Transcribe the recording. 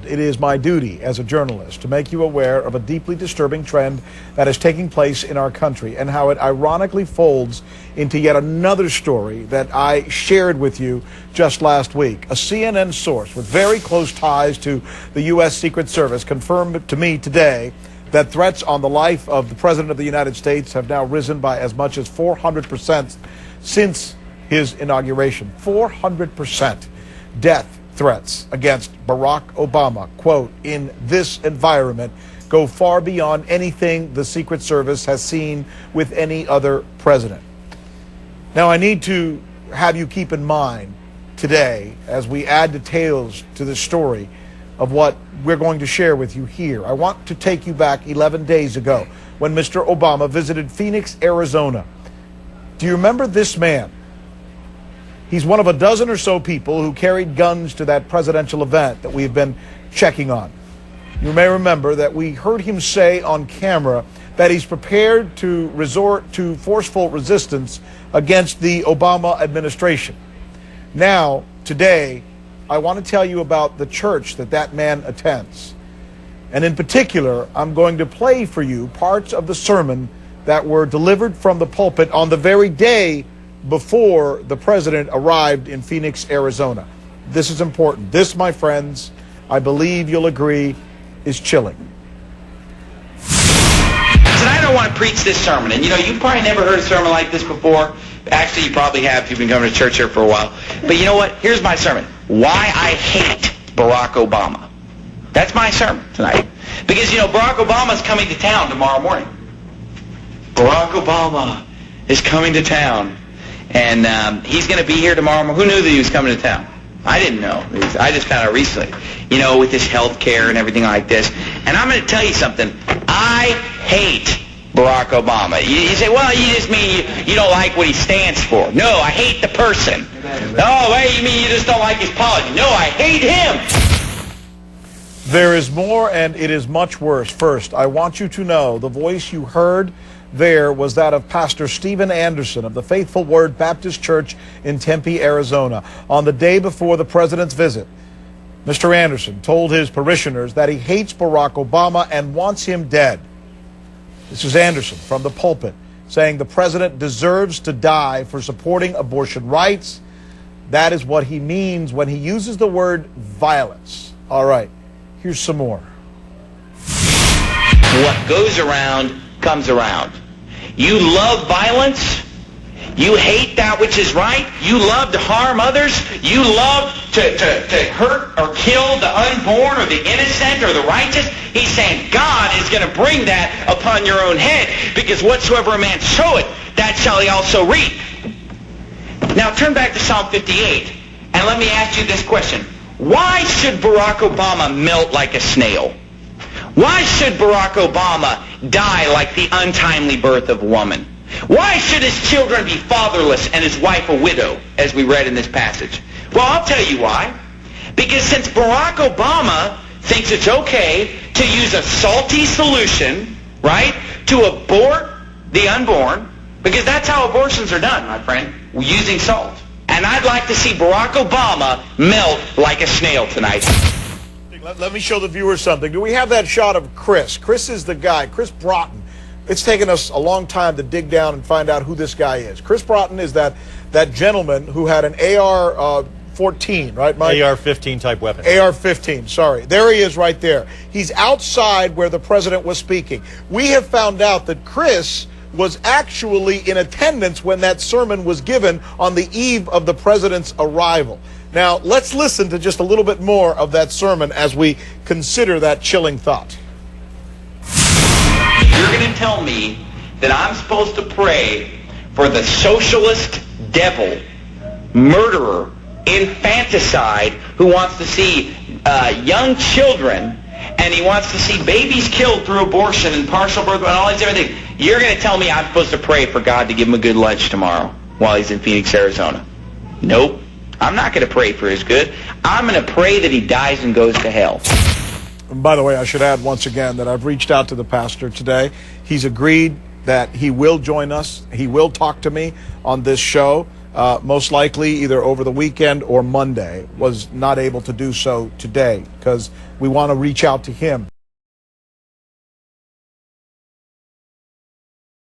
it is my duty as a journalist to make you aware of a deeply disturbing trend that is taking place in our country and how it ironically folds into yet another story that I shared with you just last week. A CNN source with very close ties to the U.S. Secret Service confirmed to me today that threats on the life of the President of the United States have now risen by as much as 400% since his inauguration. 400% death threats against Barack Obama, quote, in this environment go far beyond anything the Secret Service has seen with any other president. Now, I need to have you keep in mind today, as we add details to this story of what we're going to share with you here, I want to take you back 11 days ago when Mr. Obama visited Phoenix, Arizona. Do you remember this man? He's one of a dozen or so people who carried guns to that presidential event that we've been checking on. You may remember that we heard him say on camera that he's prepared to resort to forceful resistance against the Obama administration. Now, today, I want to tell you about the church that man attends. And in particular, I'm going to play for you parts of the sermon that were delivered from the pulpit on the very day before the president arrived in Phoenix, Arizona. This is important. This, my friends, I believe you'll agree, is chilling. I don't want to preach this sermon, and you've probably never heard a sermon like this before. Actually, you probably have if you've been coming to church here for a while. But you know what? Here's my sermon. Why I hate Barack Obama. That's my sermon tonight. Because, Barack Obama's coming to town tomorrow morning. Barack Obama is coming to town. And he's going to be here tomorrow morning. Who knew that he was coming to town? I didn't know. I just found out recently. With his health care and everything like this. And I'm going to tell you something. I hate Barack Obama. You say, well, you just mean you don't like what he stands for. No, I hate the person. Oh, hey, you mean you just don't like his policy. No, I hate him. There is more, and it is much worse. First, I want you to know the voice you heard there was that of Pastor Stephen Anderson of the Faithful Word Baptist Church in Tempe, Arizona. On the day before the president's visit, Mr. Anderson told his parishioners that he hates Barack Obama and wants him dead. This is Anderson from the pulpit saying the president deserves to die for supporting abortion rights. That is what he means when he uses the word violence. All right, here's some more. What goes around comes around. You love violence. You hate that which is right. You love to harm others. You love to hurt or kill the unborn or the innocent or the righteous. He's saying God is going to bring that upon your own head, because whatsoever a man soweth, that shall he also reap. Now turn back to Psalm 58 and let me ask you this question. Why should Barack Obama melt like a snail? Why should Barack Obama die like the untimely birth of a woman? Why should his children be fatherless and his wife a widow, as we read in this passage? Well, I'll tell you why. Because since Barack Obama thinks it's okay to use a salty solution, right, to abort the unborn, because that's how abortions are done, my friend, using salt. And I'd like to see Barack Obama melt like a snail tonight. Let me show the viewers something. Do we have that shot of Chris? Chris is the guy, Chris Broughton. It's taken us a long time to dig down and find out who this guy is. Chris Broughton is that gentleman who had an AR-14, right, Mike? AR-15 type weapon. AR-15, sorry. There he is right there. He's outside where the president was speaking. We have found out that Chris was actually in attendance when that sermon was given on the eve of the president's arrival. Now, let's listen to just a little bit more of that sermon as we consider that chilling thought. You're going to tell me that I'm supposed to pray for the socialist devil, murderer, infanticide, who wants to see young children, and he wants to see babies killed through abortion and partial birth and all these different things. You're going to tell me I'm supposed to pray for God to give him a good lunch tomorrow while he's in Phoenix, Arizona? Nope. I'm not going to pray for his good. I'm going to pray that he dies and goes to hell. And by the way, I should add once again that I've reached out to the pastor today. He's agreed that he will join us. He will talk to me on this show. most likely either over the weekend or Monday, was not able to do so today because we want to reach out to him.